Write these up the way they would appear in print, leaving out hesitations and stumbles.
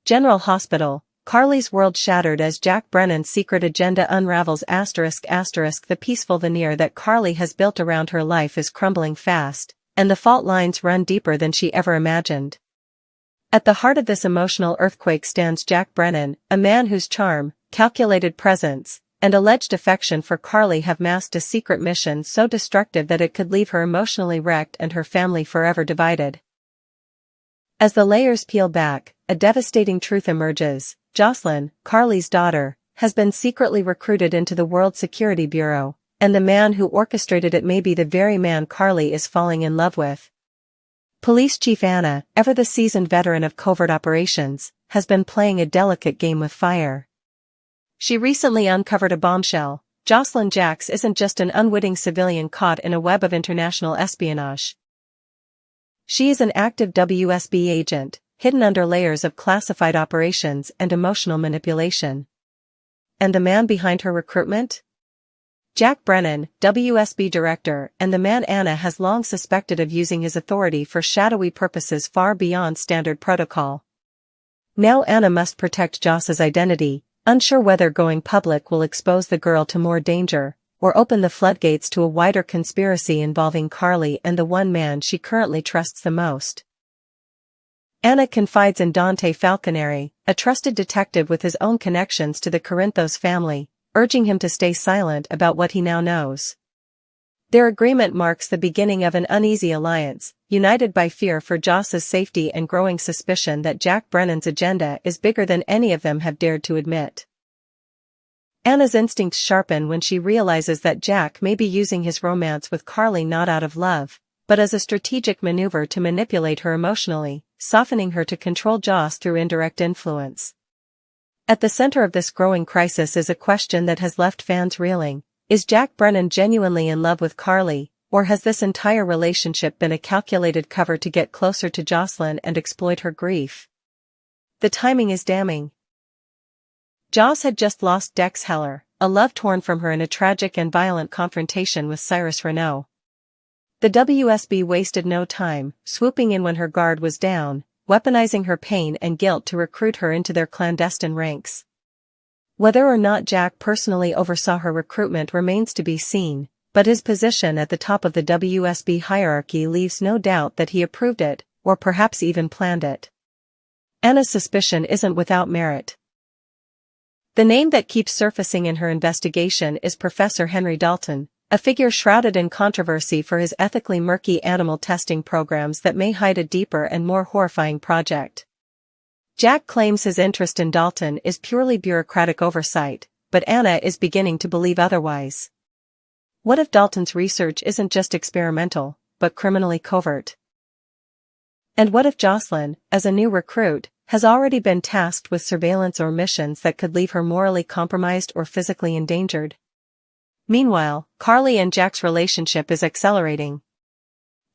General Hospital, Carly's world shattered as Jack Brennan's secret agenda unravels. The peaceful veneer that Carly has built around her life is crumbling fast, and the fault lines run deeper than she ever imagined. At the heart of this emotional earthquake stands Jack Brennan, a man whose charm, calculated presence, and alleged affection for Carly have masked a secret mission so destructive that it could leave her emotionally wrecked and her family forever divided. As the layers peel back, a devastating truth emerges. Jocelyn, Carly's daughter, has been secretly recruited into the World Security Bureau, and the man who orchestrated it may be the very man Carly is falling in love with. Police Chief Anna, ever the seasoned veteran of covert operations, has been playing a delicate game with fire. She recently uncovered a bombshell. Jocelyn Jacks isn't just an unwitting civilian caught in a web of international espionage. She is an active WSB agent, hidden under layers of classified operations and emotional manipulation. And the man behind her recruitment? Jack Brennan, WSB director, and the man Anna has long suspected of using his authority for shadowy purposes far beyond standard protocol. Now Anna must protect Joss's identity, unsure whether going public will expose the girl to more danger, or open the floodgates to a wider conspiracy involving Carly and the one man she currently trusts the most. Anna confides in Dante Falconeri, a trusted detective with his own connections to the Corinthos family, urging him to stay silent about what he now knows. Their agreement marks the beginning of an uneasy alliance, united by fear for Joss's safety and growing suspicion that Jack Brennan's agenda is bigger than any of them have dared to admit. Anna's instincts sharpen when she realizes that Jack may be using his romance with Carly not out of love, but as a strategic maneuver to manipulate her emotionally, softening her to control Joss through indirect influence. At the center of this growing crisis is a question that has left fans reeling. Is Jack Brennan genuinely in love with Carly, or has this entire relationship been a calculated cover to get closer to Jocelyn and exploit her grief? The timing is damning. Joss had just lost Dex Heller, a love torn from her in a tragic and violent confrontation with Cyrus Renault. The WSB wasted no time, swooping in when her guard was down, weaponizing her pain and guilt to recruit her into their clandestine ranks. Whether or not Jack personally oversaw her recruitment remains to be seen, but his position at the top of the WSB hierarchy leaves no doubt that he approved it, or perhaps even planned it. Anna's suspicion isn't without merit. The name that keeps surfacing in her investigation is Professor Henry Dalton, a figure shrouded in controversy for his ethically murky animal testing programs that may hide a deeper and more horrifying project. Jack claims his interest in Dalton is purely bureaucratic oversight, but Anna is beginning to believe otherwise. What if Dalton's research isn't just experimental, but criminally covert? And what if Jocelyn, as a new recruit, has already been tasked with surveillance or missions that could leave her morally compromised or physically endangered? Meanwhile, Carly and Jack's relationship is accelerating.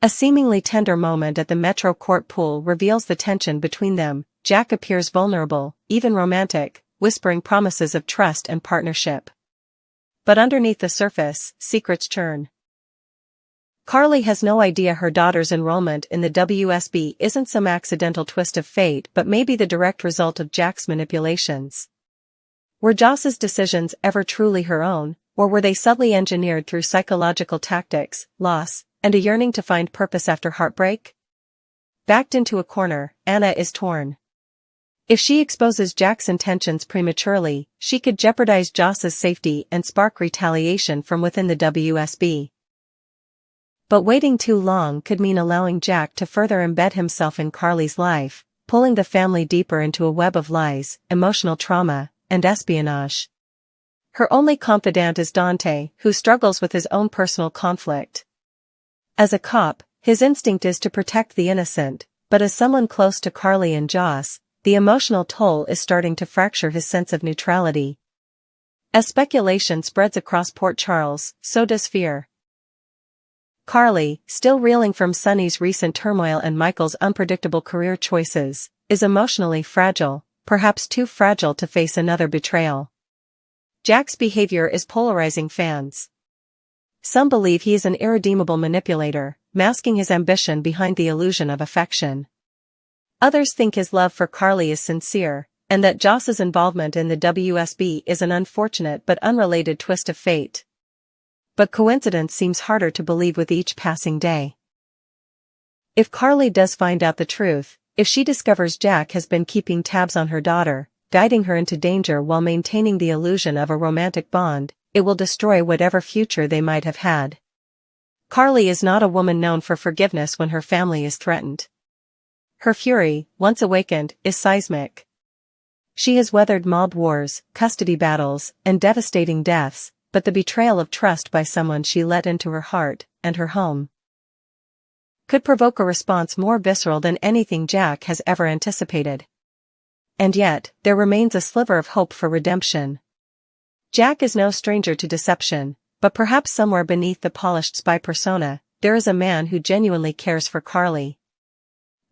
A seemingly tender moment at the Metro Court pool reveals the tension between them. Jack appears vulnerable, even romantic, whispering promises of trust and partnership. But underneath the surface, secrets churn. Carly has no idea her daughter's enrollment in the WSB isn't some accidental twist of fate but may be the direct result of Jack's manipulations. Were Joss's decisions ever truly her own, or were they subtly engineered through psychological tactics, loss, and a yearning to find purpose after heartbreak? Backed into a corner, Anna is torn. If she exposes Jack's intentions prematurely, she could jeopardize Joss's safety and spark retaliation from within the WSB. But waiting too long could mean allowing Jack to further embed himself in Carly's life, pulling the family deeper into a web of lies, emotional trauma, and espionage. Her only confidant is Dante, who struggles with his own personal conflict. As a cop, his instinct is to protect the innocent, but as someone close to Carly and Joss, the emotional toll is starting to fracture his sense of neutrality. As speculation spreads across Port Charles, so does fear. Carly, still reeling from Sonny's recent turmoil and Michael's unpredictable career choices, is emotionally fragile, perhaps too fragile to face another betrayal. Jack's behavior is polarizing fans. Some believe he is an irredeemable manipulator, masking his ambition behind the illusion of affection. Others think his love for Carly is sincere, and that Joss's involvement in the WSB is an unfortunate but unrelated twist of fate. But coincidence seems harder to believe with each passing day. If Carly does find out the truth, if she discovers Jack has been keeping tabs on her daughter, guiding her into danger while maintaining the illusion of a romantic bond, it will destroy whatever future they might have had. Carly is not a woman known for forgiveness when her family is threatened. Her fury, once awakened, is seismic. She has weathered mob wars, custody battles, and devastating deaths, but the betrayal of trust by someone she let into her heart, and her home, could provoke a response more visceral than anything Jack has ever anticipated. And yet, there remains a sliver of hope for redemption. Jack is no stranger to deception, but perhaps somewhere beneath the polished spy persona, there is a man who genuinely cares for Carly.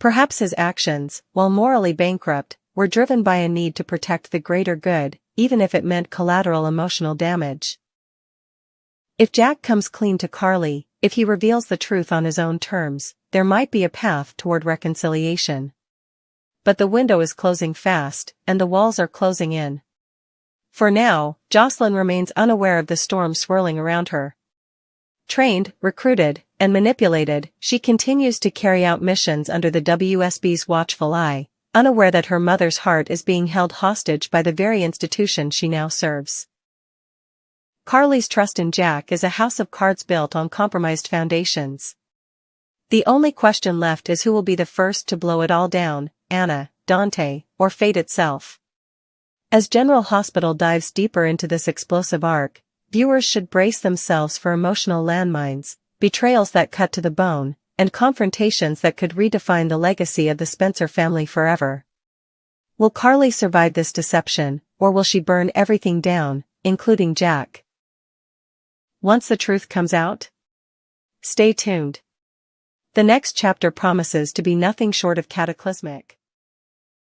Perhaps his actions, while morally bankrupt, were driven by a need to protect the greater good, even if it meant collateral emotional damage. If Jack comes clean to Carly, if he reveals the truth on his own terms, there might be a path toward reconciliation. But the window is closing fast, and the walls are closing in. For now, Jocelyn remains unaware of the storm swirling around her. Trained, recruited, and manipulated, she continues to carry out missions under the WSB's watchful eye, unaware that her mother's heart is being held hostage by the very institution she now serves. Carly's trust in Jack is a house of cards built on compromised foundations. The only question left is who will be the first to blow it all down, Anna, Dante, or fate itself. As General Hospital dives deeper into this explosive arc, viewers should brace themselves for emotional landmines, betrayals that cut to the bone, and confrontations that could redefine the legacy of the Spencer family forever. Will Carly survive this deception, or will she burn everything down, including Jack? Once the truth comes out? Stay tuned. The next chapter promises to be nothing short of cataclysmic.